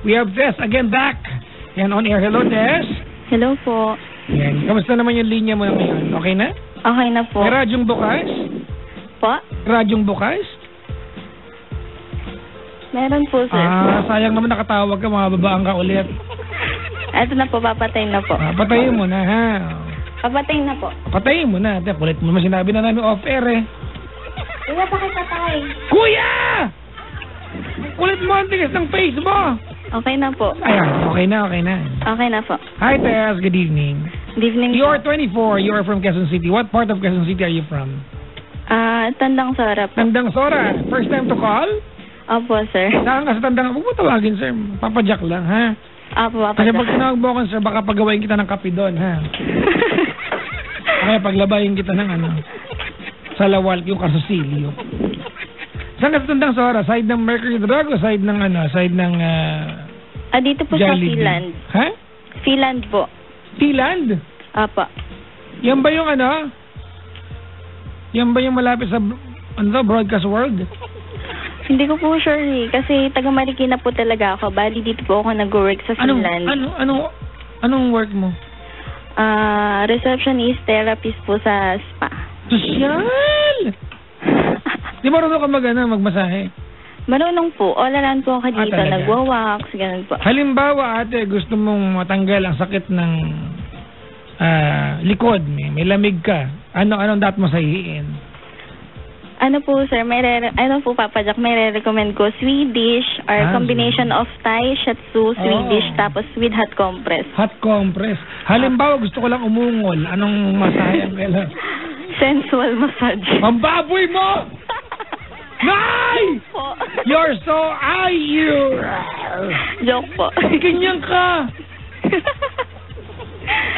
We have Tess again back. Yan, on air. Hello, Tess. Hello po. Yan. Kamusta naman yung linya mo ngayon? Okay na? Okay na po. May radyong bukas? Po? Radyong bukas? Meron po, sir. Sayang naman nakatawag ka. Mga babaan ka ulit. Eto na po, papatayin na po. Patayin mo na, ha? Papatayin na po. Patayin mo na. Kulit mo naman sinabi na namin off-air, eh. Kuya, pakipatay. Kuya! Kulit mo ang tigas ng face mo. Okay na po. Ayan, okay na, okay na. Okay na po. Hi, Tess. Good evening. Good evening You are po. 24. You are from Quezon City. What part of Quezon City are you from? Tandang Sora po. Tandang Sora. First time to call? Opo, sir. Saan ka sa Tandang? Huwag mo tawagin, sir. Papadyak lang, ha? Opo, Kasi papatayin. pag tinawag mo ako, sir, baka pagawain kita ng kape doon, ha? Kaya paglabayin kita ng salawal yung kasosilyo. Saan ka sa Tandang Sora? Side ng Mercury Drug o side ng side ng dito po sa Jollibee? Finland. Ha? Finland po. Finland? Opo. Yan ba yung Yan ba yung malapit sa Broadcast World? Hindi ko po sure eh. Kasi taga Marikina po talaga ako. Bali dito po ako nag-work sa Finland. Anong work mo? Receptionist therapist po sa spa. Sosyal! Di marunong ka magmasahe? Marunong po. All around po ako dito. Talaga? Nagwa-wax, ganun po. Halimbawa, ate, gusto mong matanggal ang sakit ng likod. May lamig ka. Anong dapat mo sahihin? Ano po, sir? Papadyak, may re-recommend ko Swedish or combination of Thai, Shiatsu, Swedish, tapos with hot compress. Hot compress. Halimbawa, gusto ko lang umungol. Anong masahe ang kailan? Sensual massage. Pambaboy mo! Nay! Po. You're so you! Joke po. Ganyan ka!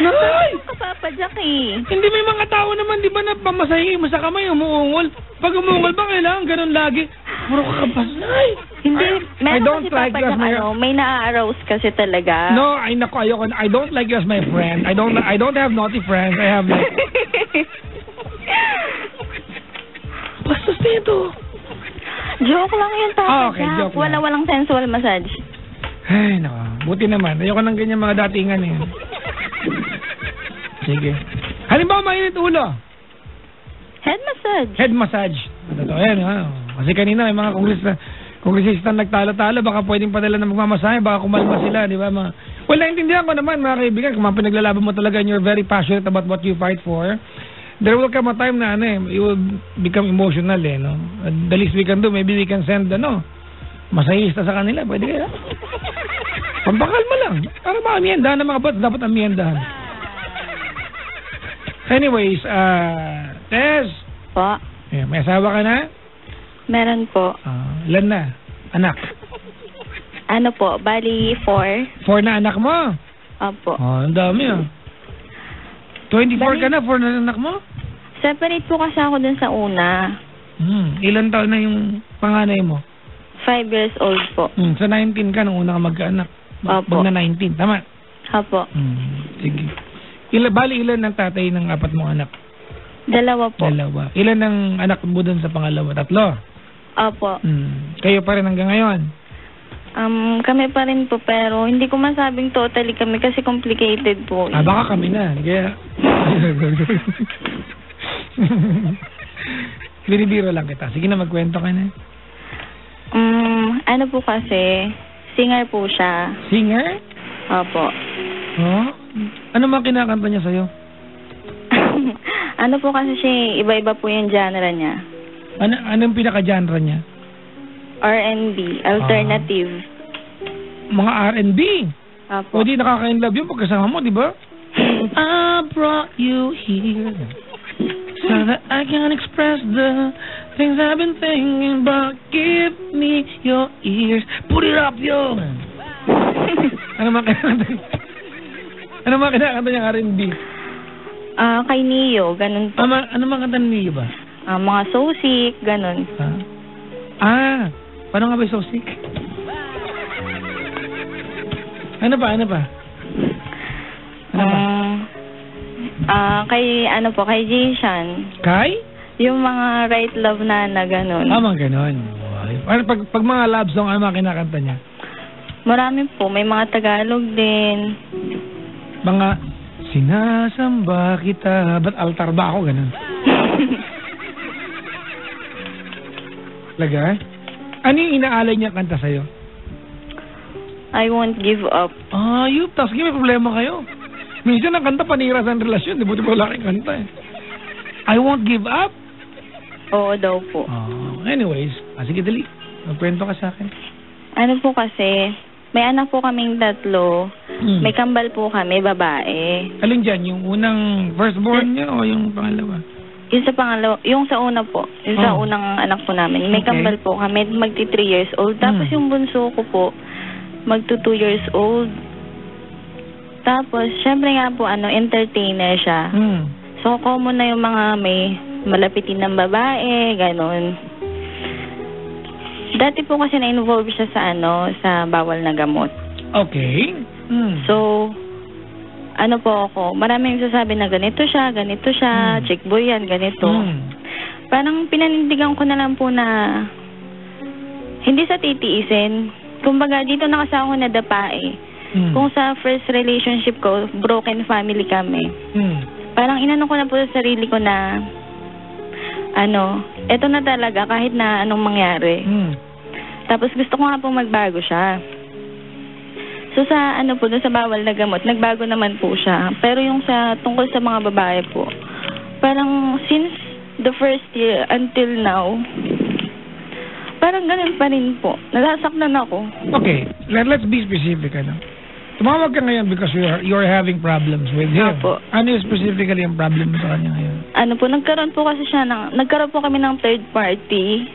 Nay! Papadyak eh. Hindi may mga tao naman, di ba, na pamasahe mo sa kamay, umuungol. Pag umuungol ba, kailangan ganun lagi? Puro kakabas, Nay! Hindi, I meron don't kasi like you as papadyak, my... may na-arouse kasi talaga. No, ayoko. I don't like you as my friend. I don't have naughty friends. I have like... Bastos nito. Joke lang yung papadyak. Okay, joke lang. Walang sensual massage. Ay, nako. Buti naman. Ayoko ng ganyan mga datingan eh. Sige. Halimbawa, mainit ulo. Head massage. Head massage. Totoo yan, ha? Kasi kanina may mga kongresista nagtalo-talo, baka pwedeng padala na magmamasahe, baka kumalma sila, di ba? Well, naintindihan ko naman, mga kaibigan, kung mga pinaglalaban mo talaga and you're very passionate about what you fight for, there will come a time na you will become emotional, no? The least we can do, maybe we can send, masahista sa kanila, pwede kaya? Pampakalma lang. Para maamiendahan ng mga bats, dapat amiendahan. Anyways, Tess. Po. May asawa ka na? Meron po. Ilan na? Anak? Ano po, bali 4. 4 na anak mo? Opo. Ang dami 24 ka na, 4 na anak mo? Separate po kasi ako dun sa una. Ilan taon na yung panganay mo? 5 years old po. Sa 19 ka nung una ka magkaanak. Opo. Pag na 19, tama? Opo. Sige. Bali ilan ang tatay ng 4 mong anak? 2 po. 2. Ilan ang anak mo dun sa pangalawa? 3? Opo. Kayo pa rin hanggang ngayon? Kami pa rin po, pero hindi ko masabing totally kami kasi complicated po. Baka kami na. Kaya... Binibiro lang kita. Sige na, magkwento ka na. Ano po kasi, singer po siya. Singer? Opo. Ano mga kinakanta niya sa'yo? Ano po kasi siya, iba-iba po yung genre niya. Anong pinaka-genre niya? R&B, alternative. Mga R&B? Opo. O di nakaka-inlove yun pagkasama mo, di ba? I brought you here so that I can express the things I've been thinking about. Give me your ears. Put it up, yo! Ano mga kinakanta niyang R&B? Kay Neo, ganun po. Ano mga kanta ni Neo ba? Mga So Sick, ganun. Paano nga ba So Sick? Ano pa? Kay Jason. Kay? Yung mga Right Love na ganun. Mga ganun. Pag mga love song, ano mga kinakanta niya? Marami po. May mga Tagalog din. Mga sinasamba kita. Ba't altar ba ako? Ganun. Talaga? Ano yung inaalay niya kanta sa'yo? I won't give up. Ayup. Tapos may problema kayo. Minsan ang kanta panira sa relasyon. Di buti pa wala kang kanta eh. I won't give up? Oo daw po. Anyways. Sige, dali. Magkwento ka sa akin. Ano po kasi, may anak po kaming 3. May kambal po kami, babae. Alin dyan? Yung unang firstborn niya o yung pangalawa? Yung sa pangalawa, yung sa una po. Yung sa unang anak po namin. May kambal po kami, magti 3 years old. Tapos yung bunso ko po, magto 2 years old. Tapos, syempre nga po, entertainer siya. So, common na yung mga may malapitin ng babae, ganun. Dati po kasi na-involve siya sa sa bawal na gamot. Okay. So, po ako, maraming sasabi na ganito siya, chick boy yan, ganito. Parang pinanindigan ko na lang po na hindi sa titiisin. Kumbaga, dito na kasi ako nadapa eh. Kung sa first relationship ko, broken family kami. Parang inano ko na po sa sarili ko na eto na talaga kahit na anong mangyari. Tapos gusto ko nga po magbago siya. So sa po doon sa bawal na gamot, nagbago naman po siya. Pero yung sa tungkol sa mga babae po, parang since the first year until now, parang ganun pa rin po. Nasasaktan ako. Okay, let's be specific. Tumawag ka ngayon because you're having problems with him. Opo. Ano yung specifically ang problem mo sa kanya ngayon? Nagkaroon po kami ng third party.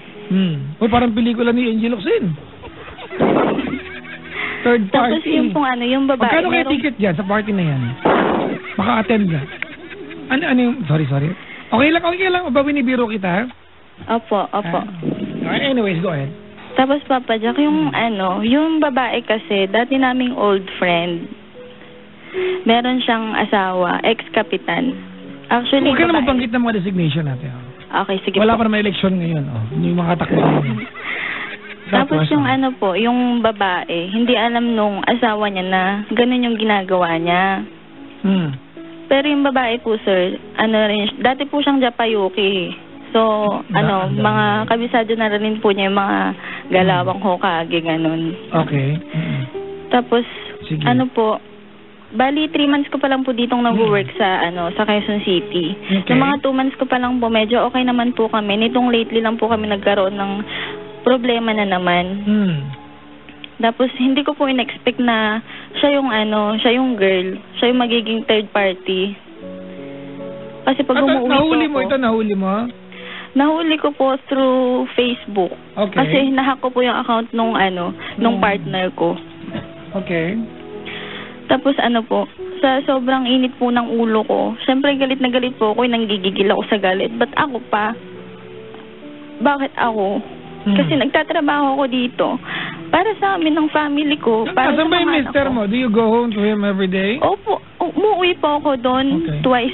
Parang pelikula ni Angel Locsin. Third party. Tapos yung yung babae. Magkano kayo ticket dyan sa party na yan? Maka-attend ka. Ano yung... Sorry. Okay lang. Babinibiro kita, ha? Opo. Anyways, go ahead. Tapos Papa Jack, yung babae kasi, dati naming old friend. Meron siyang asawa, ex-kapitan. Actually, huwag ka na mabanggit ng mga designation natin. Okay, sige Wala po. pa naman election ngayon. Yung mga takbo ngayon. Tapos yung yung babae, hindi alam nung asawa niya na ganun yung ginagawa niya. Pero yung babae po, sir, dati po siyang Japayuki. So, mga kabisado na rin po niya yung mga galawang Hokage, ganun. Okay. Tapos, sige. Bali, 3 months ko pa lang po ditong nag-work sa Quezon City. Okay. Yung mga 2 months ko pa lang po, medyo okay naman po kami. Nitong lately lang po kami nagkaroon ng problema na naman. Tapos, hindi ko po in-expect na siya yung girl. Siya yung magiging third party. Kasi pag umuwi po Nahuli mo? Nahuli ko po through Facebook. Okay. Kasi nahack ko po yung account nung partner ko. Okay. Tapos sa sobrang init po ng ulo ko, syempre galit na galit po ako, nanggigigil ako sa galit. Ba't ako pa? Bakit ako? Kasi nagtatrabaho ako dito. Para sa amin ng family ko. Para Asan sa ba yung mga mister anak ko. mo? Do you go home to him every day? Opo. Umuwi po ako doon twice,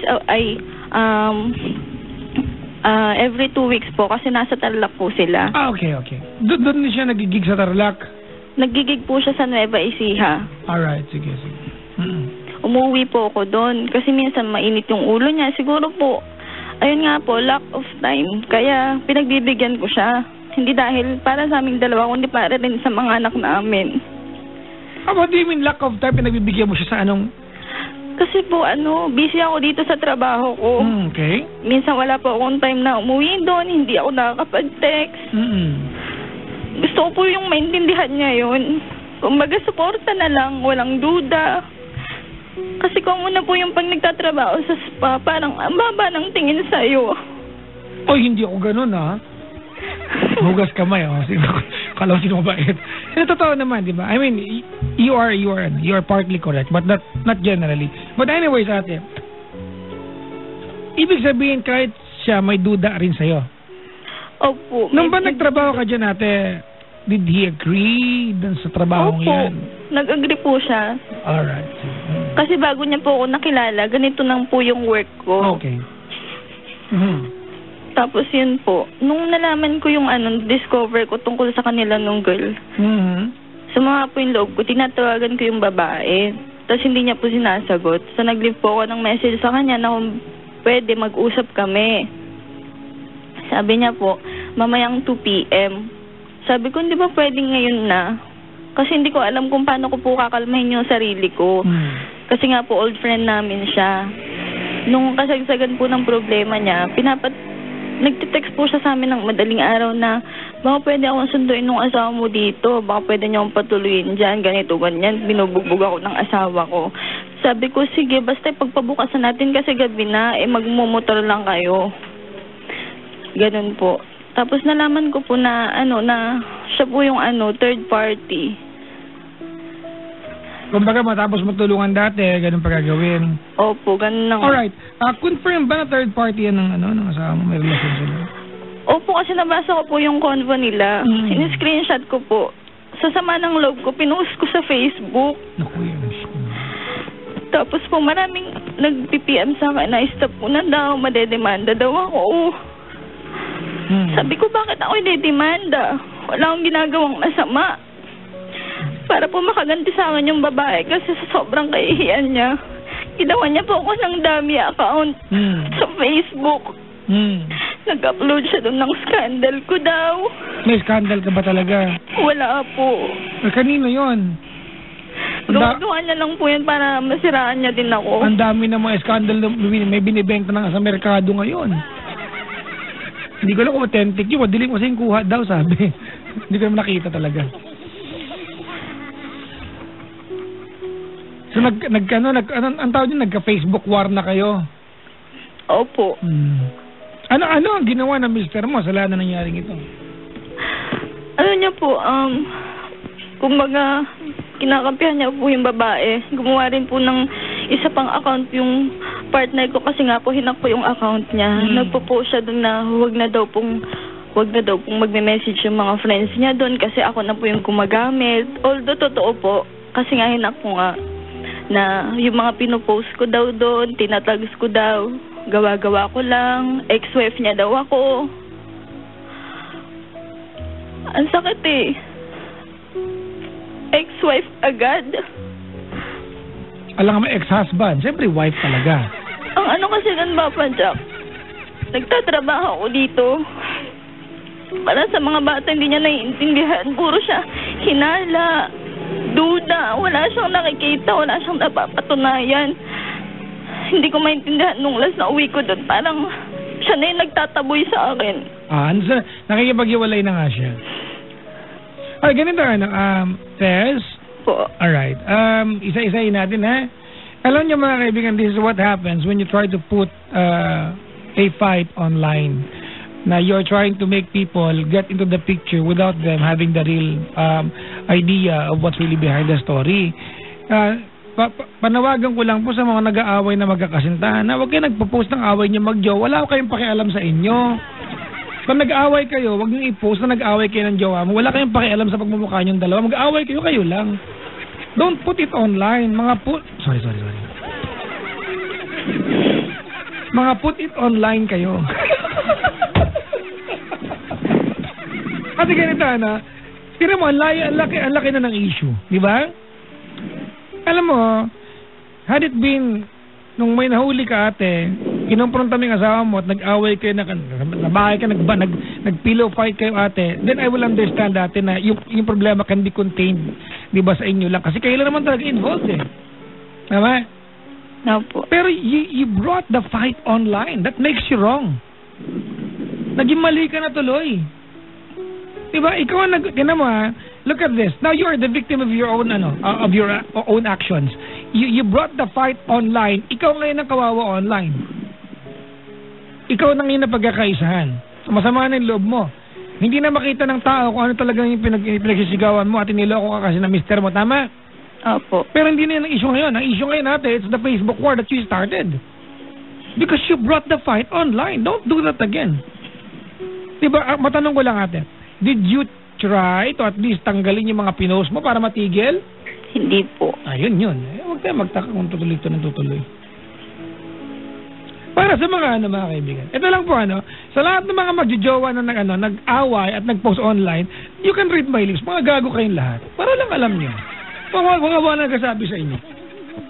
every 2 weeks po kasi nasa Tarlac po sila. Okay. Doon din siya nagigig sa Tarlac? Nagigig po siya sa Nueva Ecija. Alright, sige. Umuwi po ako doon kasi minsan mainit yung ulo niya. Siguro po, ayun nga po, lack of time. Kaya pinagbibigyan ko siya. Hindi dahil para sa aming dalawa, kundi para rin sa mga anak namin. What do you mean lack of time? Pinagbibigyan mo siya sa anong... Kasi po, busy ako dito sa trabaho ko. Okay. Minsan wala po akong time na umuwi doon, hindi ako nakakapag-text. Gusto ko po yung maintindihan niya yun. Kumbaga, suporta na lang, walang duda. Kasi kung muna po yung pag nagtatrabaho sa spa, parang ang baba ng tingin sa'yo. Oy, hindi ako ganun, ha? Hugas kamay, Kalaw sino mabait. Totoo naman, di ba? I mean, you are partly correct, but not generally. But anyways, ate, ibig sabihin kahit siya may duda rin sa'yo. Opo. Nung ba nagtrabaho ka dyan, ate, did he agree dun sa trabaho yan? Opo. Nag-agree po siya. Alright. Kasi bago niya po ako nakilala, ganito lang po yung work ko. Okay. Tapos yun po, nung nalaman ko yung discover ko tungkol sa kanila nung girl, Sumama po yung loob ko, tinatawagan ko yung babae. Tapos hindi niya po sinasagot. So nag-leave po ako ng message sa kanya na kung pwede mag-usap kami. Sabi niya po, mamayang 2 p.m. Sabi ko, hindi ba pwedeng ngayon na? Kasi hindi ko alam kung paano ko po kakalmahin yung sarili ko. Kasi nga po old friend namin siya. Nung kasagsagan po ng problema niya, nagtitext po siya sa amin ng madaling araw na baka pwede akong sunduin nung asawa mo dito, baka pwede niyo akong patuloyin dyan, ganito, ganyan. Binubugbog ako ng asawa ko. Sabi ko, sige, basta pagpabukasan natin kasi gabi na, magmumotor lang kayo. Ganun po. Tapos nalaman ko po na, na siya po yung third party. Kumbaga matapos matulungan dati, ganun pa gagawin. Opo, ganun lang. Alright. Confirm ba na third party yan ng asawa mo? May relasyon sila? Opo, kasi nabasa ko po yung convo nila. In-screenshot ko po. Sa sama ng loob ko, pinost ko sa Facebook. Naku, yun. Tapos po maraming nag-PPM sa akin na stop ko na daw, madedemanda daw ako. Sabi ko, bakit ako idedemanda? Wala akong ginagawang masama. Para po makaganti sa akin yung babae kasi sa sobrang kahihiyan niya. Ginawa niya po ako ng dummy account sa Facebook. Nag-upload siya doon ng scandal ko daw. May scandal ka ba talaga? Wala po. Kanino yon? Gumagawa niya lang po yun para masiraan niya din ako. Ang dami na mga scandal na may binibenta na sa merkado ngayon. Hindi ko lang kung authentic yun. Dilim kasi yung kuha daw, sabi. Hindi ko naman nakita talaga. So ang tawag niyo, nagka-Facebook war na kayo? Opo. Ano ang ginawa ng mister mo sa lahat na nangyaring ito? Ano niya po, kumbaga, kinakampihan niya po yung babae. Gumawa rin po ng isa pang account yung partner ko kasi nga po hinak po yung account niya. Nagpo-post siya doon na huwag na daw pong magme-message yung mga friends niya doon kasi ako na po yung gumagamit. Although totoo po, kasi nga hinak po nga na yung mga pinopost ko daw doon, tinatags ko daw, gawa-gawa ko lang, ex-wife niya daw ako. Ang sakit eh. Ex-wife agad. Alam nga, ex-husband. Siyempre, wife talaga. Ang kasi nun, Papa Jack, nagtatrabaho ako dito. Para sa mga bata, hindi niya naiintindihan. Puro siya hinala, duda, wala siyang nakikita, wala siyang napapatunayan. Hindi ko maintindihan nung last na uwi ko doon. Parang siya na yung nagtataboy sa akin. Nakikipag-iwalay na nga siya. Ay, ganito Tess? Po. Alright. Isa-isahin natin, ha? Alam niyo mga kaibigan, this is what happens when you try to put a fight online. Na you're trying to make people get into the picture without them having the real idea of what's really behind the story. Panawagan ko lang po sa mga nag-aaway na magkakasintahan na huwag kayo nagpo-post ng away niyo mag-jowa. Wala kayong pakialam sa inyo. Pag nag-aaway kayo, huwag niyo i-post na nag-aaway kayo ng jowa mo. Wala kayong pakialam sa pagmumukha niyong dalawa. Mag-aaway kayo, kayo lang. Don't put it online. Sorry. Mga put it online kayo. Kasi ganito, tira mo, ang laki na ng issue. Di ba? Alam mo, had it been, nung may nahuli ka ate, kinumpronta mo yung asawa mo at nag-away kayo, nabahay ka, nag-pillow fight kayo ate, then I will understand ate na yung problema can be contained, di ba, sa inyo lang. Kasi kayo lang naman talaga involved eh. Tama? No po. Pero you brought the fight online. That makes you wrong. Naging mali ka na tuloy. Diba? Ikaw ang look at this. Now you are the victim of your own own actions. You brought the fight online. Ikaw ngayon ang kawawa online. Ikaw nang yun na pagkakaisahan. Masama na yung loob mo. Hindi na makita ng tao kung ano talaga yung pinagsisigawan mo at niloko ka kasi na mister mo. Tama? Opo. Pero hindi na yung issue ngayon. Ang issue ngayon natin, it's the Facebook war that you started. Because you brought the fight online. Don't do that again. Diba? Matanong ko lang ate. Did you try to at least tanggalin yung mga pinost mo para matigil? Hindi po. Ayun yun. Huwag tayo magtaka kung tutuloy ito ng tutuloy. Para sa mga mga kaibigan. Ito lang po sa lahat ng mga magjojowa na nag-away at nag-post online, you can read my lips. Mga gago kayong lahat. Para lang alam niyo. Wala nagsasabi sa inyo.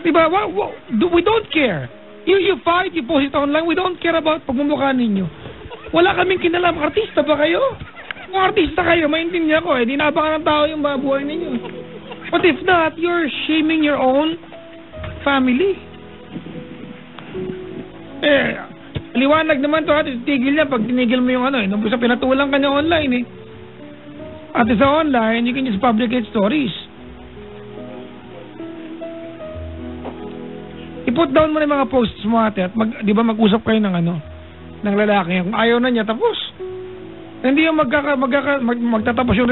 Diba? We don't care. You fight, you post it online, we don't care about pagmumukha ninyo. Wala kaming kinalam. Artista ba kayo? Kung artista kayo, maintindihan ko di nabangan ng tao yung babuhay ninyo. But if not, you're shaming your own family. Liwanag naman to tigil niya pag tinigil mo yung nung sa pinatulang kanya online At sa online, you can just publicate stories. I-put down mo na yung mga posts mo at di ba mag-usap kayo ng ng lalaki. Kung ayaw na niya, tapos. Hindi yung magtatapos yung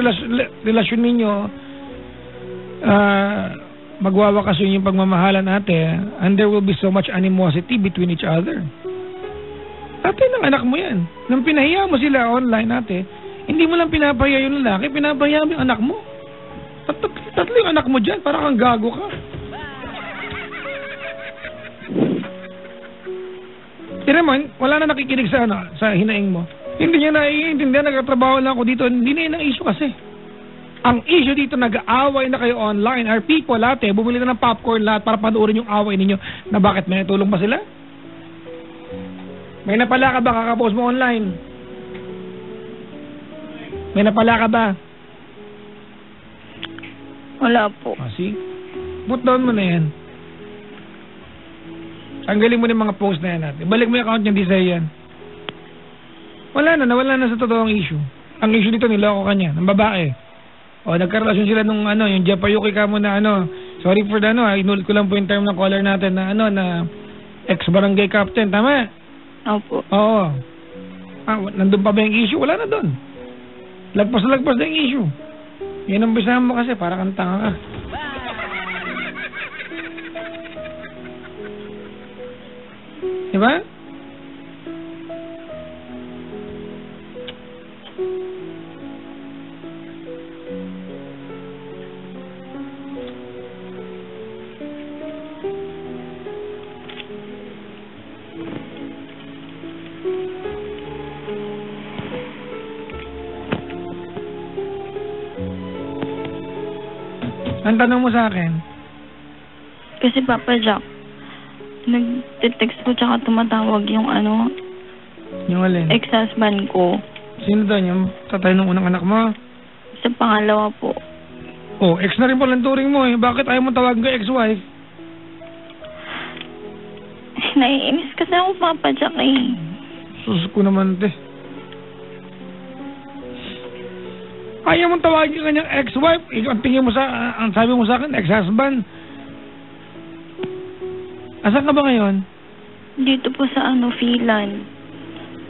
relasyon ninyo, magwawakasyon yung pagmamahalan and there will be so much animosity between each other. Ng anak mo yan. Nung pinahiya mo sila online hindi mo lang pinapahiya yung lalaki, pinapahiya mo yung anak mo. Tatlo yung anak mo dyan, parang kang gago ka. Tira mo, wala na nakikinig sa hinaing mo. Hindi niya naiintindihan, nagtatrabaho lang ako dito. Hindi na yun ang issue kasi. Ang issue dito, nag-aaway na kayo online. Our people, bumili na ng popcorn lahat para panoorin yung away ninyo na bakit may natulong ba sila? May napala ka ba kakapost mo online? May napala ka ba? Wala po. See? Put down mo na yan. Tanggalin mo na yung mga post na yan natin. Balik mo yung account niya, di sa'yo yan. Nawala na sa totoong issue. Ang issue dito, niloko ka niya, ng babae. Nagkarelasyon sila nung yung Japayuki ka mo na sorry for the inulit ko lang po yung term ng caller natin na na ex-barangay captain, tama? Opo. Oo. Nandun pa ba yung issue? Wala na doon. Lagpas na yung issue. Yan ang bisa mo kasi, para kang tanga ka. Diba? Ang tanong mo sa akin? Kasi Papa Jack, nag-text ko tsaka tumatawag yung yung alin? ex-husband ko. Sino doon? Yung tatay ng unang anak mo? Sa pangalawa po. Ex na rin pala ang turing mo Bakit ayaw mo tawagin ka ex-wife? Naiinis kasi ako Papa Jack Sus ko naman Ayaw mong tawagin kanyang ex-wife. Ang tingin mo ang sabi mo sa akin, ex-husband. Asan ka ba ngayon? Dito po sa Filan.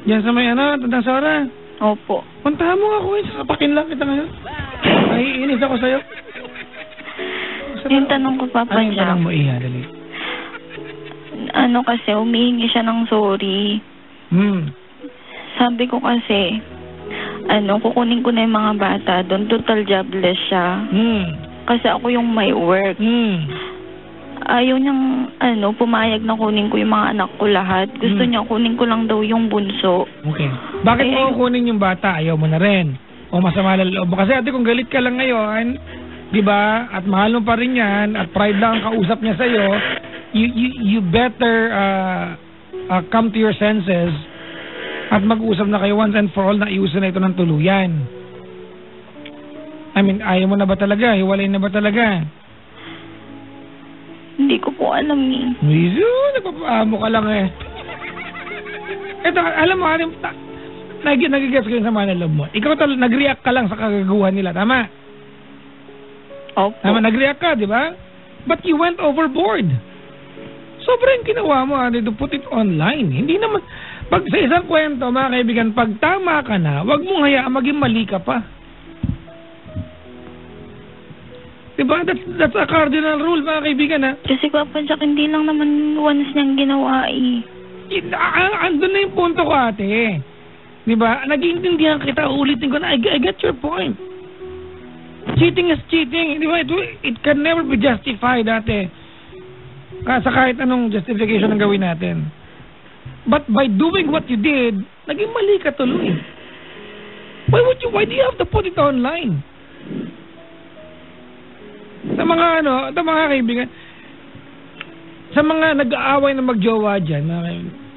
Yan sa may Tandang Sara? Opo. Puntahan mo ako sasapakin lang kita ngayon. Naiinis ako sa'yo. Yung tanong ko Papa Jack. Jack. Yung tanong mo dali. Kasi, humihingi siya ng sorry. Sabi ko kasi, kukunin ko na yung mga bata doon. Total jobless siya. Kasi ako yung may work. Ayaw niyang, pumayag na kunin ko yung mga anak ko lahat. Gusto niya kunin ko lang daw yung bunso. Okay. Bakit mo kunin yung bata? Ayaw mo na rin. O masama na loob. Kasi kung galit ka lang ngayon, di ba, at mahal mo pa rin yan, at pride lang ang kausap niya sa'yo, you better come to your senses at mag-usap na kayo once and for all na iusin na ito ng tuluyan. Ayaw mo na ba talaga? Hiwalay na ba talaga? Hindi ko po alam nagpapaamo ka lang Ito, alam mo, nagigets ko yung sama ng loob mo. Ikaw nag-react ka lang sa kagaguhan nila, tama? Opo. Tama, nag-react ka, di ba? But you went overboard. Sobrang ginawa mo, to put it online. Hindi naman, pag sa isang kwento, mga kaibigan, pag tama ka na, wag mong hayaan maging mali ka pa. Diba? That's a cardinal rule, mga kaibigan, Kasi Papa Jack, hindi lang naman once niyang ginawa Andun na yung punto ko, ate. Diba? Nag-iintindihan kita, ulitin ko na, I get your point. Cheating is cheating. Diba? It can never be justified, ate. Sa kahit anong justification ang gawin natin. But by doing what you did, naging mali ka tuloy. Why do you have to put it online? Sa mga kaibigan, sa mga nag-aaway na magjowa dyan,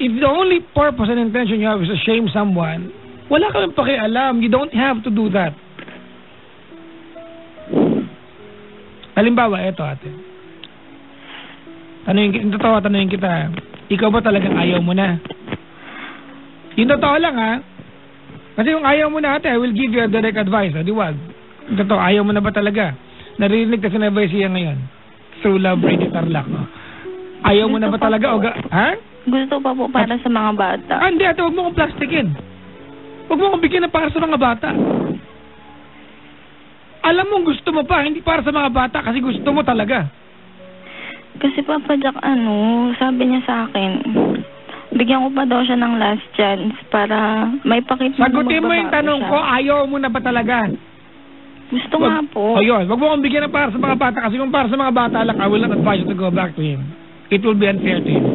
if the only purpose and intention you have is to shame someone, wala kang pakialam. You don't have to do that. Halimbawa, eto ate. Tanungin kita, ikaw ba talagang ayaw mo na? Yung totoo lang ha. Kasi yung ayaw mo na ate, I will give you a direct advice. Di wag. Yung totoo, ayaw mo na ba talaga? Narinig kasi na advice siya ngayon. Through Love Radio Tarlac. No? Ayaw mo na ba talaga? Ha? Gusto pa po para sa mga bata. Hindi ate, huwag mo kong plastikin. Huwag mo kong bigyan na para sa mga bata. Alam mo, gusto mo pa, hindi para sa mga bata kasi gusto mo talaga. Kasi Papa Jack, sabi niya sa akin, bigyan ko pa daw siya ng last chance para may pakita. Sagutin mo yung tanong ko, ayaw mo na ba talaga? Gusto nga po. Ayun, wag mo kong bigyan na para sa mga bata kasi kung para sa mga bata lang, I will not advise you to go back to him. It will be unfair to him.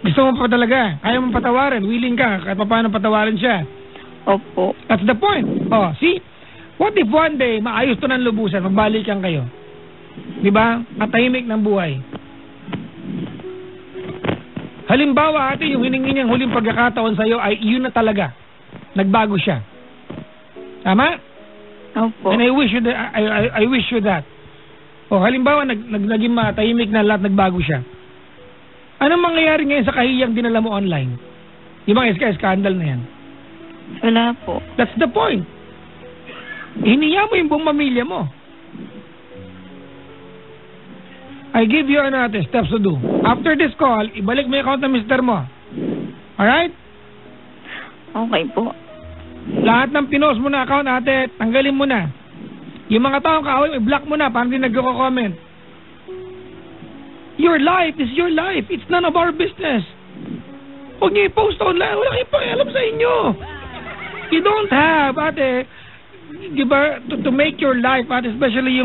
Gusto mo pa talaga, ayaw mo patawarin, willing ka, kahit paano patawarin siya. Opo. That's the point. Oh, see? What if one day, maayos to ng lubusan, magbalikan kayo? Diba? At tahimik ng buhay. Halimbawa, ate, yung hiningi niyang huling pagkakataon sa'yo ay yun na talaga. Nagbago siya. Tama? Opo. And I wish you that. O, halimbawa, naging matahimik na lahat, nagbago siya. Anong mangyayari ngayon sa kahiyang dinala mo online? Yung mga scandal na yan. Wala po. That's the point. Hiniya mo yung buong pamilya mo. I give you another steps to do. After this call, ibalik mo yung account ng mister mo. Alright? Okay po. Lahat ng pinost mo na account, ate, tanggalin mo na. Yung mga taong kaaway, i-block mo na, parang di nagko-comment. Your life is your life. It's none of our business. Huwag niyo i-post online. Wala kayong pakialam sa inyo. You don't have, ate, diba, to make your life, ate, especially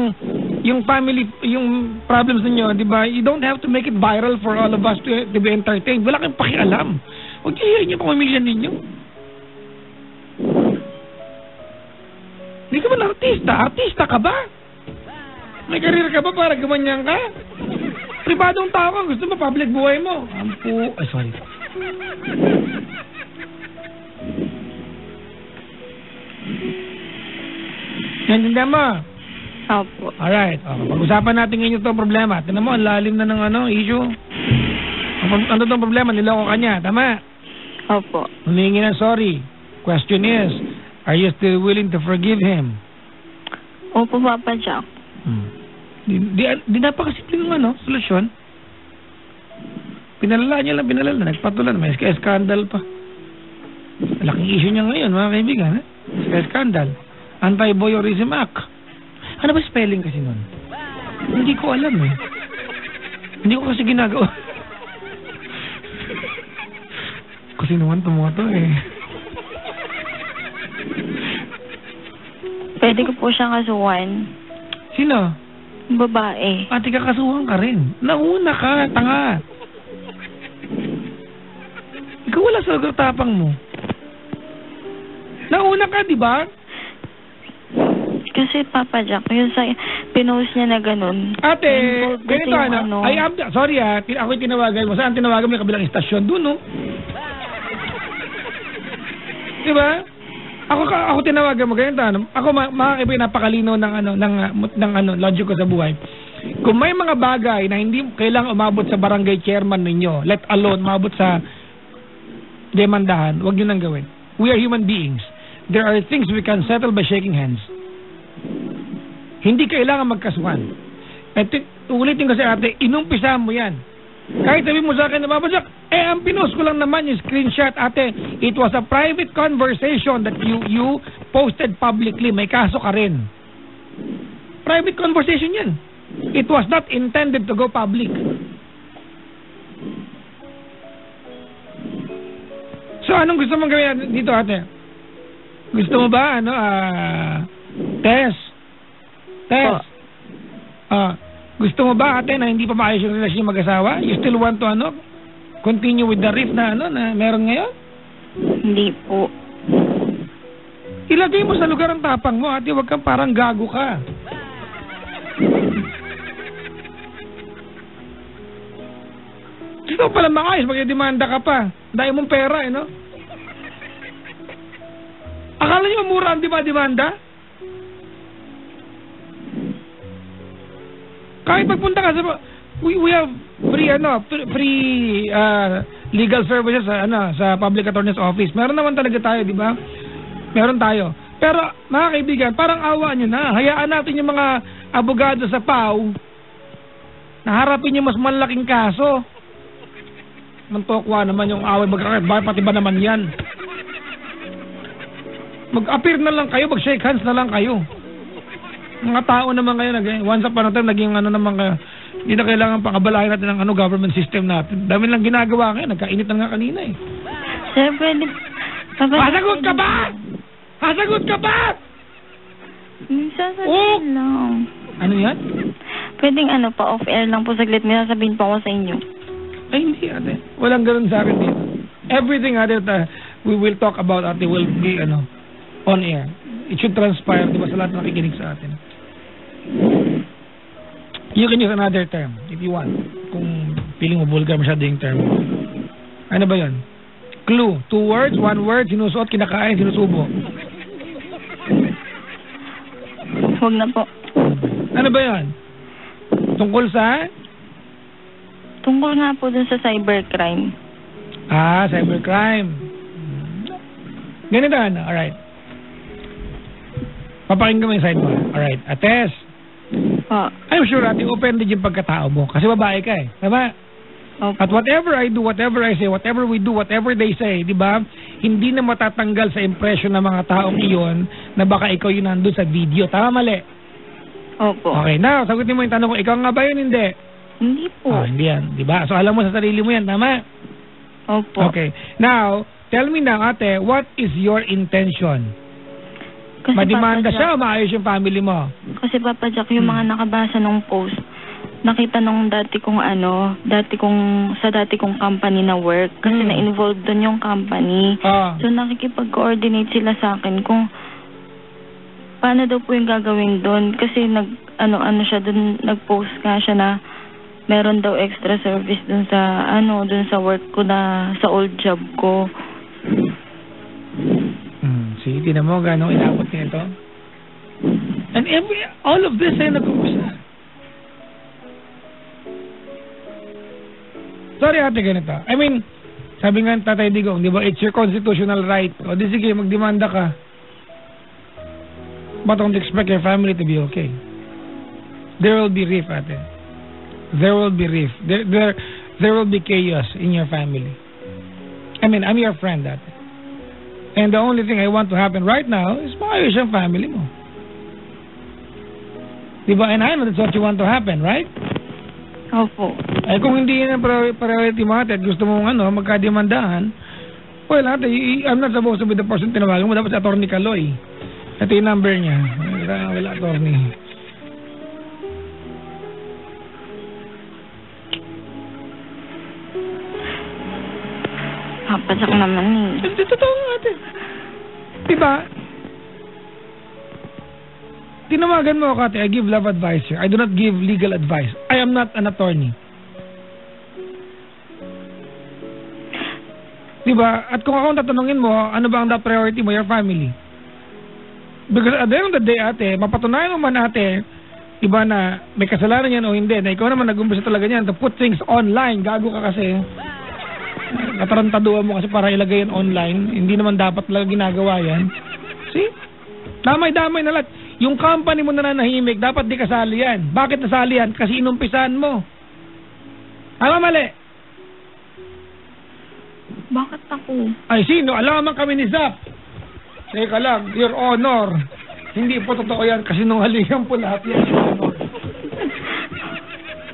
yung family, yung problems ninyo, diba, you don't have to make it viral for all of us to be entertained. Wala kayong pakialam. Huwag niyo hiyain yung pamilya ninyo. Hindi ka ba artista? Artista ka ba? May karir ka ba para gumanyan ka? Pribadong tao ka, gusto mo public buhay mo. Ay, sorry. Nandiyan mo? Opo. Alright. Pag-usapan natin ngayon itong problema. Tignan mo, ang lalim na ng issue. Ano itong problema? Niloko ka niya. Tama? Opo. Humingi ng sorry. Question is, are you still willing to forgive him? Opo, Papa Jack. Di napakasimple ng solusyon. Pinalala niya lang, nagpatulan. May skandal pa. Malaking issue niya ngayon, mga kaibigan. Skandal. Anti-voyeurism act. Ano ba spelling kasi nun? Hindi ko alam eh. Hindi ko kasi ginagawa. Kasi naman tumoto eh. Pwede ko po siyang kasuhan. Sino? Babae. Ate, kakasuhan ka rin. Nauna ka, tanga. Ikaw wala sa tapang mo. Nauna ka, di ba? Kasi Papa Jack, yun sa pinost niya na ganun. Ate, ganito sorry ako'y tinawagan mo. Saan tinawagan mo yung kabilang istasyon? Doon, no? Di ba? Ako tinawagan mo ganito. Ako makakaiba napakalinaw ng logic ko sa buhay. Kung may mga bagay na hindi kailangang umabot sa barangay chairman ninyo, let alone umabot sa demandahan, huwag nyo nang gawin. We are human beings. There are things we can settle by shaking hands. Hindi kailangan magkasuhan. At ulitin ko sa ate, inumpisa mo yan. Kahit sabi mo sa akin na babagsak, ang pinost ko lang naman yung screenshot, ate. It was a private conversation that you posted publicly. May kaso ka rin. Private conversation yan. It was not intended to go public. So, anong gusto mong gawin dito, ate? Gusto mo ba, Tess? Oh. Gusto mo ba, ate, na hindi pa maayos yung relasyon mag-asawa? You still want to, continue with the riff na na meron ngayon? Hindi po. Ilagay mo sa lugar ang tapang mo, ate. Huwag kang parang gago ka. Ito pala maayos, magdemanda ka pa. Dahil mong pera, no? Akala niyo mura ang demanda? Kahit pagpunta ka sa... We have free legal services sa public attorney's office. Meron naman talaga tayo, di ba? Meron tayo. Pero, mga kaibigan, parang awa nyo na. Hayaan natin yung mga abogado sa PAW na harapin yung mas malaking kaso. Mantokwa naman yung away magkakit. Bakit pati ba naman yan? Mag-appear na lang kayo, mag-shake hands na lang kayo. Mga tao naman kayo, once upon a time, naging naman kayo. Hindi na kailangan pakabalahin natin ng government system natin. Dami lang ginagawa kayo, nagkainit na nga kanina eh. Sir, pwede... Hasagot ka ba? Hasagot ka ba? Sasabihin lang. Ano yan? Pwedeng pa, off-air lang po saglit. May sasabihin po ako sa inyo. Ay, hindi ate. Walang ganun sa akin dito. Everything ate we will talk about ate will be on air. It should transpire, di ba, sa lahat na nakikinig sa atin. You can use another term if you want. Kung feeling mo vulgar masyado yung term. Ano ba yun? Clue. 2 words, 1 word, sinusuot, kinakain, sinusubo. Huwag na po. Ano ba yun? Tungkol sa? Tungkol nga po dun sa cybercrime. Cybercrime. Ganito alright. Papakinggan mo yung side mo. Alright. Ates. I'm sure ate open din yung pagkatao mo. Kasi babae ka eh. Tama? Okay. At whatever I do, whatever I say, whatever we do, whatever they say, di ba? Hindi na matatanggal sa impression ng mga taong iyon na baka ikaw yun nandun sa video. Tama, mali? Opo. Okay, now, sagutin mo yung tanong ko, ikaw nga ba yun? Hindi. Hindi po. Hindi yan. Di ba? So, alam mo sa sarili mo yan. Tama? Opo. Okay. Now, tell me na, ate, what is your intention? Kasi Madimanda siya o maayos yung family mo? Kasi Papa Jack, yung mga nakabasa ng post, nakita nung sa dati kong company na work, kasi na-involved doon yung company. So nakikipag-coordinate sila sa akin kung paano daw po yung gagawin doon. Kasi siya doon, nag-post nga siya na meron daw extra service doon sa doon sa work ko na sa old job ko. See, tinan mo gano'ng inabot niya ito. And all of this ay nag-uusa. Sorry ate, ganito. I mean, sabi nga Tatay Digong, di ba, it's your constitutional right. O di sige, magdemanda ka. But don't expect your family to be okay. There will be rift, ate. There will be rift. There will be chaos in your family. I mean, I'm your friend, ate. And the only thing I want to happen right now is maayos ang family mo. Diba? And I know that's what you want to happen, right? Opo. Eh kung hindi yun ang priority mo ate at gusto mo magkademandahan, well ate, I'm not supposed to be the person tinawagan mo. Dapat si Atty. Kaloy. Ito yung number niya. Wala attorney. Papasak naman eh. Totoo nga ate. Diba? Tinawagan mo ako ate, I give love advice here. I do not give legal advice. I am not an attorney. Diba? At kung ako tatanungin mo, ano ba ang priority mo, your family? Because at the end of the day ate, mapatunayan mo man ate, diba na may kasalanan yan o hindi, na ikaw naman nag-umpisa talaga yan to put things online, gago ka kasi. Katarantaduhan mo kasi para ilagay yan online. Hindi naman dapat talaga ginagawa yan. See? Damay-damay na lahat. Yung company mo na nanahimik, dapat di kasali yan. Bakit nasali yan? Kasi inumpisahan mo. Tama, mali? Bakit ako? Ay, sino? Alaman kami ni Zap. Teka lang, Your Honor. Hindi po totoo yan kasi nungalingan po lahat yan, Your Honor.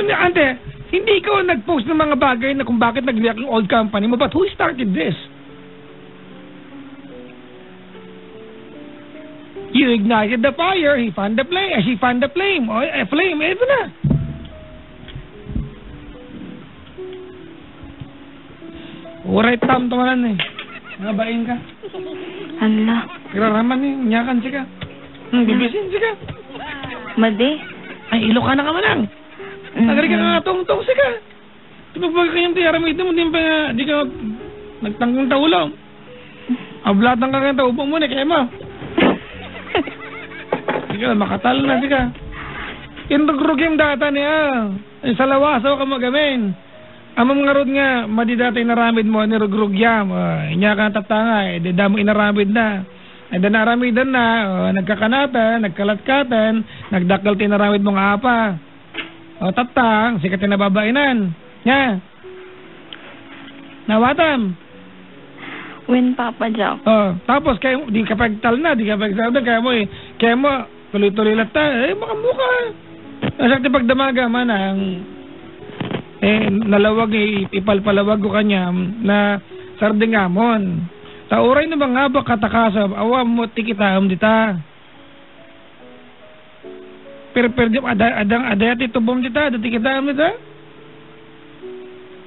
Ante, hindi ikaw nag-post ng mga bagay na kung bakit nag-react yung old company mo, but who started this? You ignited the fire, he fanned the flame, she fanned the flame, o flame, ito na. Uray tam tumanan eh. Nabain ka. Hala. Kiraraman eh, nyakan sika. Bibisin sika. Madi. Ay, ilo ka na ka manang. Nagari ka nga tong-tong sika. Tipag kanyang tiyaramit mo, di ka nagtangkong taulaw. Ablatan ka kanyang taupang mo, kaya mo. Di ka, makatal na, di ka. Inrugrug yung data niya. Sa lawasaw ka magamin. Amang nga rod nga, madidatay naramid mo, nirugrug yam. Inya ka tatanga, damo inaramid na. Ay danaramidan na, nagkakanatan, nagkalatkatan, nagdakal tinaramid mo nga apa. O tatang, sikat na babainan. Nya. Nawatam. When Papa Jack. Tapos kayo, di kapag tal na, di kapag sabi, kaya mo, tuloy-tuloy lata, makamuka. Nasakti pagdamaga man ang nalawag, ipalpalawag ko kanya na sardingamon. Tauray na mga ba katakasab, awam mo tikitam dita. Pero adang adayat ito bom dita, dati kitam dita.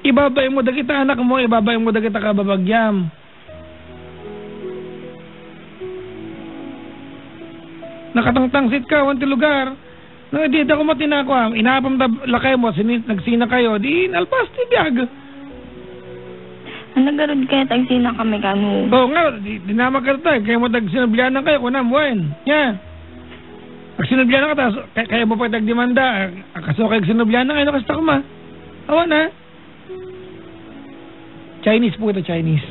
Ibabay mo da kita anak mo, ibabay mo da kita kababagyam. Nakatangtangsit ka, wanti lugar. No, di ako matinako, inapam da lakay mo, nagsina kayo, di alpas ti biyag. Nagarod kaya tagsina kami kanu. Oo nga, di na makarta, kaya mo tagsinablanan kayo, kunam, buwan. Yeah. Pag sinablanan ka, kaya mo pa tagdemanda, kaso kayo sinablanan kayo, nakasta ko ma. Awa na. Chinese po ito, Chinese.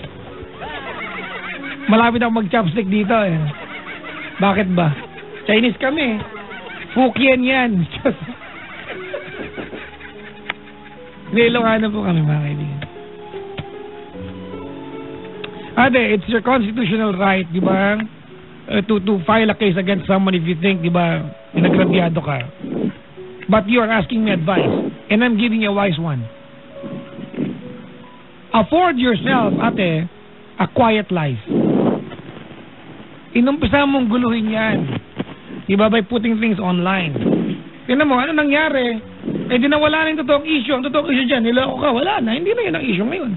Malapit ako mag-chopstick dito eh. Bakit ba? Chinese kami. Fukian yan. Nilongano po kami mga kaibigan. Ate, it's your constitutional right, di ba? To file a case against someone if you think, di ba, pinagrabyado ka. But you are asking me advice, and I'm giving you a wise one. Afford yourself, ate, a quiet life. Inumpisa mong guluhin yan. Di ba, by putting things online. Tignan mo, ano nangyari? Di nawala na yung totoong issue. Ang totoong issue dyan, niloko ka, wala na. Hindi na yun ang issue ngayon.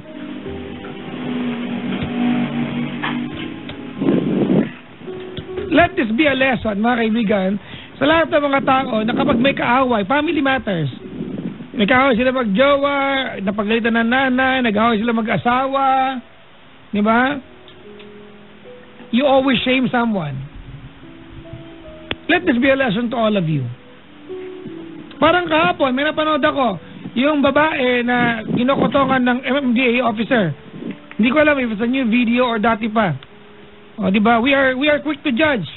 Let this be a lesson, mga kaibigan, sa lahat ng mga tao na kapag may kaaway, family matters. May kaaway sila mag-jowa, napagalitan ng nanay, nag-away sila mag-asawa, di ba? You always shame someone. Let this be a lesson to all of you. Parang kahapon, may napanood ako, yung babae na kinokotongan ng MMDA officer. Hindi ko alam if it's a new video or dati pa. O, di ba? We are quick to judge.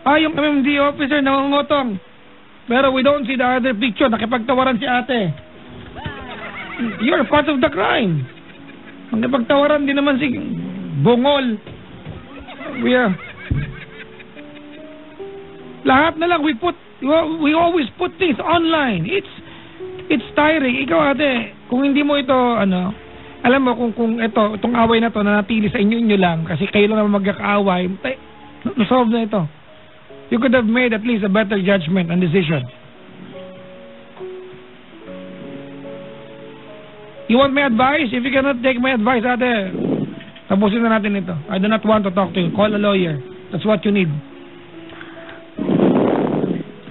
Yung MMDA officer nangungutong. Pero we don't see the other picture. Nakipagtawaran si ate. You're part of the crime. Nakipagtawaran din naman si Bongol. Lahat na lang we always put things online. It's tiring. Ikaw ate, kung hindi mo ito alam mo kung itong away na to na natili sa inyo lang kasi kayo lang naman magkakaaway, nasolve na ito. You could have made at least a better judgment and decision. You want my advice? If you cannot take my advice, ate, tapusin na natin ito. I do not want to talk to you. Call a lawyer. That's what you need.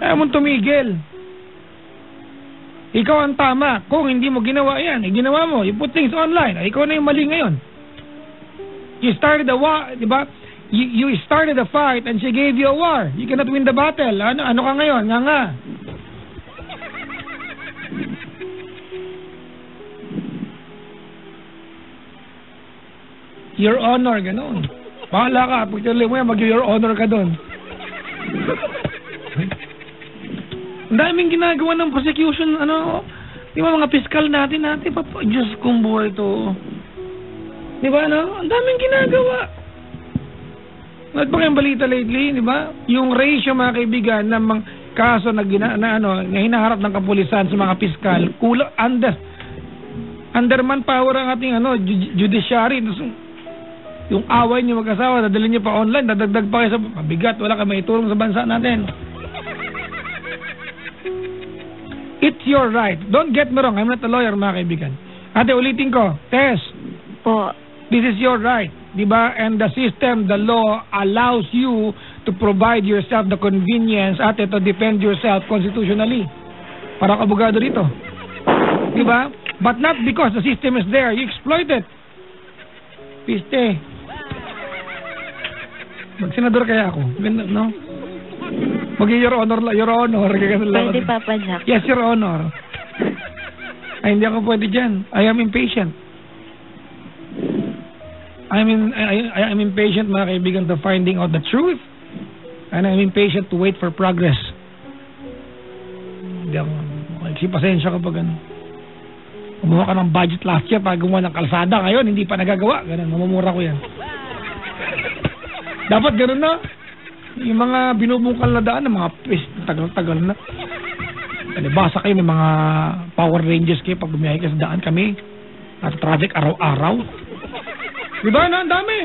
Ayaw mong tumigil. Ikaw ang tama. Kung hindi mo ginawa yan, ginawa mo. You put things online. Ikaw na yung mali ngayon. You started a war, di ba? You started a fight and she gave you a war. You cannot win the battle. Ano ka ngayon? Nga. Your honor, gano'n. Bahala ka. Pag tuloy mo yan, mag-your honor ka doon. Ang daming ginagawa ng prosecution, di ba mga piskal natin, Diyos kong buhay to. Di ba, Ang daming ginagawa. At pa kayong balita lately, di ba? Yung ratio, mga kaibigan, ng mga kaso na hinaharap ng kapulisan sa mga piskal, under manpower ang ating judiciary. Yung away niyo mag-asawa, dadalhin niyo pa online, dadagdag pa kayo sa mabigat, wala ka maitulong sa bansa natin. It's your right. Don't get me wrong, I'm not a lawyer, mga kaibigan. Ate, ulitin ko. Tess. Po. This is your right, di ba? And the system, the law allows you to provide yourself the convenience at to defend yourself constitutionally. Para abogado dito. Di ba? But not because the system is there. You exploit it. Piste. Mag-senador kaya ako. No? Your Honor. Pwede, Papa Jack. Yes, Your Honor. Ay, hindi ako pwede dyan. I am impatient. I am impatient, mga kaibigan, to finding out the truth. And I'm impatient to wait for progress. Hindi ako, pasensya kapag ano. Gumawa ka ng budget last year para gumawa ng kalsada. Ngayon, hindi pa nagagawa. Ganun, mamumura ko yan. Dapat ganun na. Yung mga binubungkal na daan, ng mga tagal-tagal na. Basa kayo, may mga Power Rangers kayo pag bumiyahe ka sa daan kami. At traffic araw-araw. Diba na? Ang dami.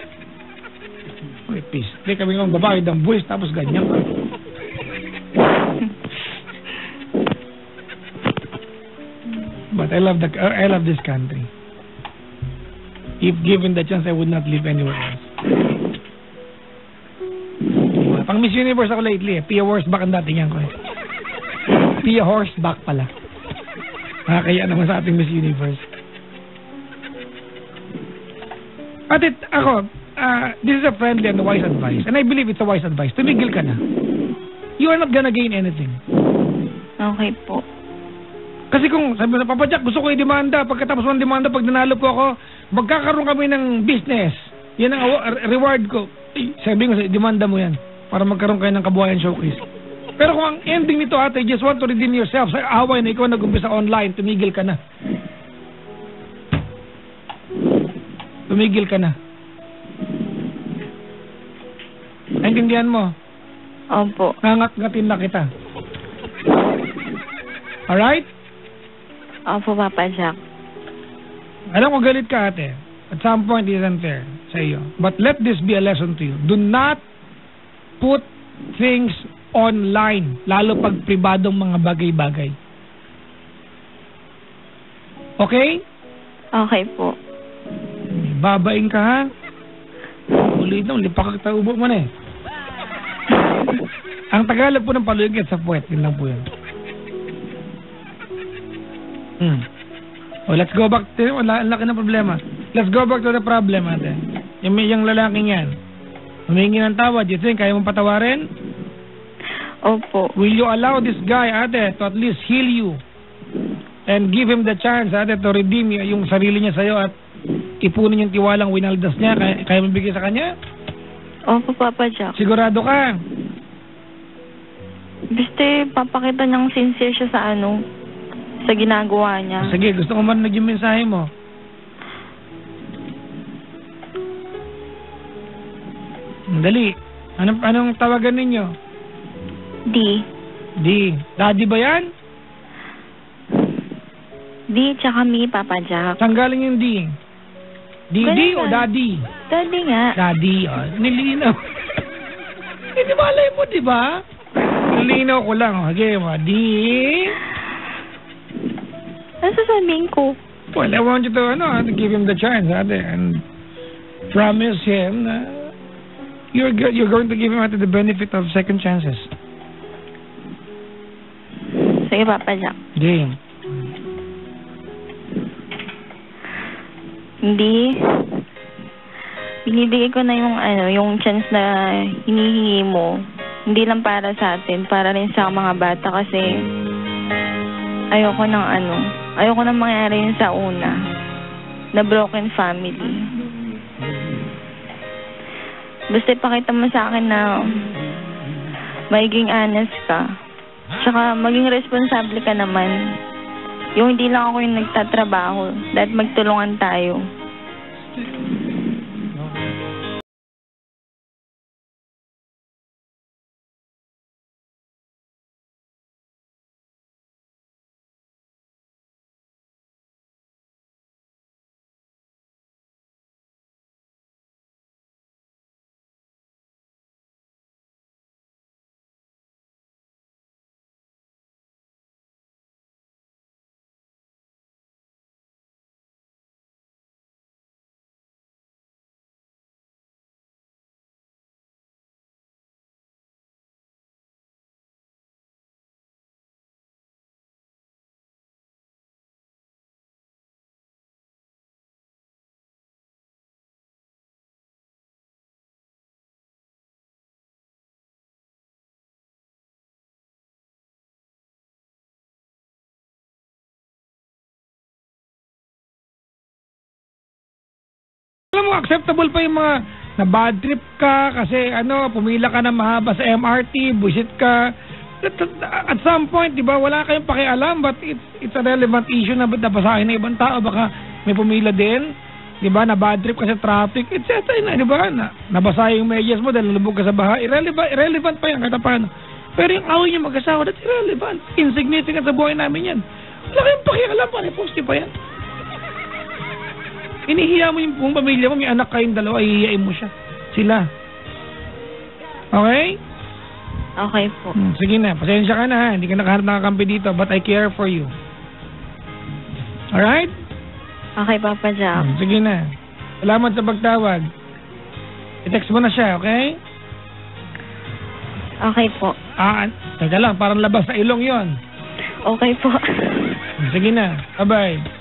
Uy, peace. Hindi kami ng babae ng buwis tapos ganyan. But I love this country. If given the chance, I would not live anywhere else. Pang Miss Universe ako lately eh. Pia Horseback ang dating yan ko eh. Pia Horseback pala. Kaya naman sa ating Miss Universe. At this is a friendly and wise advice. And I believe it's a wise advice. Tumigil ka na. You are not gonna gain anything. Okay po. Kasi kung sabi na, Papa Jack, gusto ko i-demanda. Pagkatapos ng demanda, pag nanalo po ako, magkakaroon kami ng business. Yan ang reward ko. Sabi ko, demanda mo yan. Para magkaroon kayo ng Kabuhayan Showcase. Pero kung ang ending nito, ate, just want to redeem yourself. Sa away na ikaw nag-umpisa online, tumigil ka na. Tumigil ka na. Naintindihan mo? Opo. Nangat-ngatin na kita. Alright? Opo, Papa Jack. Alam ko galit ka, ate. At some point, it is unfair sa iyo. But let this be a lesson to you. Do not put things online, lalo pag pribadong mga bagay-bagay. Okay? Okay po. Babaing ka, ha? Ulit na, lipak ka ubo mo na eh. Ang Tagalog po ng palugit sa puwet, yun lang po yun. Let's go back to, ang laki ng problema. Let's go back to the problem, ate. Yung lalaking yan, humingi ng tawad, you think, kaya mong patawarin? Opo. Will you allow this guy, ate, to at least heal you? And give him the chance, ate, to redeem yung sarili niya sa'yo at ipunin yung tiwalang winaldas niya, kaya mo bigay sa kanya? Opo, Papa Jack. Sigurado ka? Gusto papakita niyang sincere siya sa sa ginagawa niya. Sige, gusto ko man yung mensahe mo. Dali. Anong tawagan ninyo? D. Daddy ba yan? D tsaka me, Papa Jack. Saan galing yung D? Didi o Daddy? Daddy nga. Daddy, nilinaw. Hindi malay mo, di ba? Nilinaw ko lang. Okay, D. Ano sasabihin ko? Well, I want you to give him the chance, and promise him na you're going to give him the benefit of second chances. Sige, Papa Jack. Game. Hindi. Binibigay ko na yung chance na hinihingi mo. Hindi lang para sa atin, para rin sa mga bata kasi ayoko nang mangyari yun sa una. Na broken family. Basta ipakita mo sa akin na magiging honest ka. Tsaka maging responsable ka naman. Yung hindi lang ako yung nagtatrabaho. Dahil magtulungan tayo. Alam mo, acceptable pa yung mga na bad trip ka kasi pumila ka na mahaba sa MRT, buisit ka. At some point, di ba, wala kayong pakialam but it's a relevant issue na nabasahin ng ibang tao. Baka may pumila din, di ba, na bad trip kasi traffic, etc. Di ba, nabasa yung medyas mo dahil nalubog ka sa baha. Irrelevant pa yan, kahit paano. Pero yung away niyo mag-asawa, that's irrelevant. Insignificant sa buhay namin yan. Wala kayong pakialam, pare-posti pa yan. Inihiya mo yung buong pamilya mo, may anak kayong dalawa, ihiyain mo siya. Sila. Okay? Okay po. Sige na, pasensya ka na ha. Hindi ka nakahanap ng kakampi dito, but I care for you. Alright? Okay, Papa Jack. Sige na. Salamat sa pagtawag. I-text mo na siya, okay? Okay po. Teka lang, parang labas sa ilong yon. Okay po. Sige na. Bye-bye.